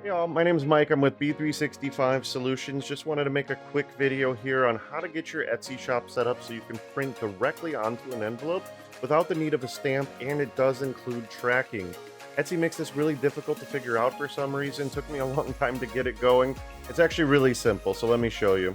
Hey all, my name's Mike. I'm with B365 Solutions. Just wanted to make a quick video here on how to get your Etsy shop set up so you can print directly onto an envelope without the need of a stamp, and it does include tracking. Etsy makes this really difficult to figure out for some reason. Took me a long time to get it going. It's actually really simple, so let me show you.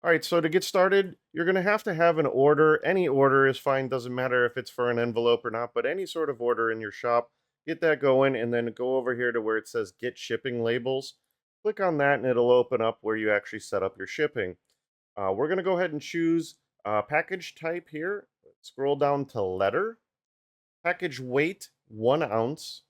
All right, so to get started, you're going to have an order. Any order is fine, doesn't matter if it's for an envelope or not, but any sort of order in your shop, get that going and then go over here to where it says Get Shipping Labels. Click on that and it'll open up where you actually set up your shipping. We're going to go ahead and choose package type here. Scroll down to letter, package weight 1 ounce.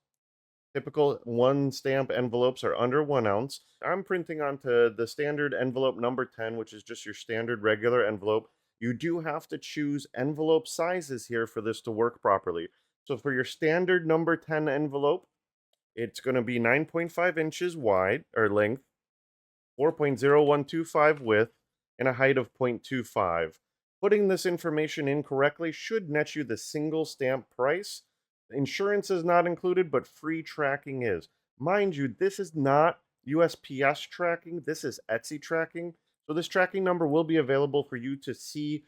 Typical one stamp envelopes are under 1 ounce. I'm printing onto the standard envelope number 10, which is just your standard regular envelope. You do have to choose envelope sizes here for this to work properly. So for your standard number 10 envelope, it's going to be 9.5 inches wide or length, 4.0125 width, and a height of 0.25. Putting this information in correctly should net you the single stamp price. Insurance is not included, but free tracking is. Mind you, this is not USPS tracking, this is Etsy tracking. So this tracking number will be available for you to see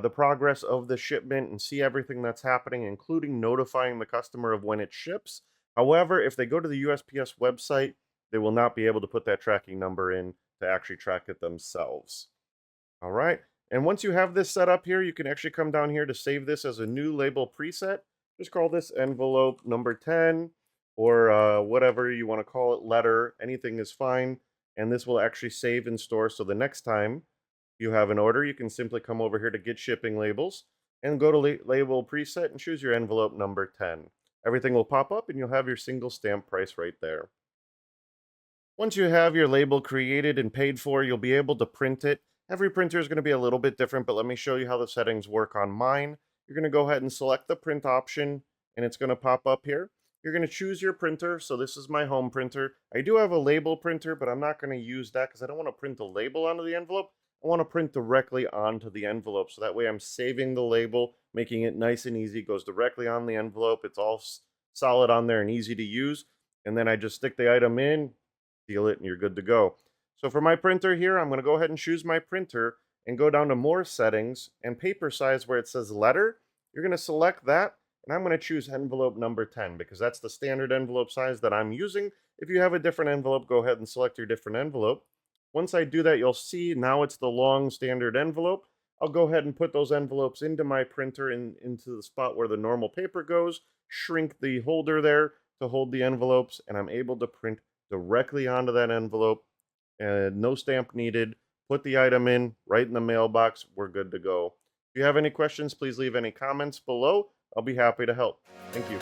the progress of the shipment and see everything that's happening, including notifying the customer of when it ships. However, if they go to the USPS website, they will not be able to put that tracking number in to actually track it themselves. All right. And once you have this set up here, you can actually come down here to save this as a new label preset. Just call this envelope number 10 or whatever you want to call it, letter, anything is fine. And this will actually save in store. So the next time you have an order, you can simply come over here to Get Shipping Labels and go to Label Preset and choose your envelope number 10. Everything will pop up and you'll have your single stamp price right there. Once you have your label created and paid for, you'll be able to print it. Every printer is going to be a little bit different, but let me show you how the settings work on mine. You're going to go ahead and select the print option, and it's going to pop up here. You're going to choose your printer. So this is my home printer. I do have a label printer, but I'm not going to use that because I don't want to print the label onto the envelope. I want to print directly onto the envelope. So that way I'm saving the label, making it nice and easy. It goes directly on the envelope. It's all solid on there and easy to use. And then I just stick the item in, seal it, and you're good to go. So for my printer here, I'm going to go ahead and choose my printer and go down to more settings and paper size where it says letter. You're going to select that, and I'm going to choose envelope number 10 because that's the standard envelope size that I'm using. If you have a different envelope, go ahead and select your different envelope. Once I do that, you'll see now it's the long standard envelope. I'll go ahead and put those envelopes into my printer into the spot where the normal paper goes, shrink the holder there to hold the envelopes, and I'm able to print directly onto that envelope. No stamp needed. Put the item in right in the mailbox. We're good to go. If you have any questions, please leave any comments below. I'll be happy to help. Thank you.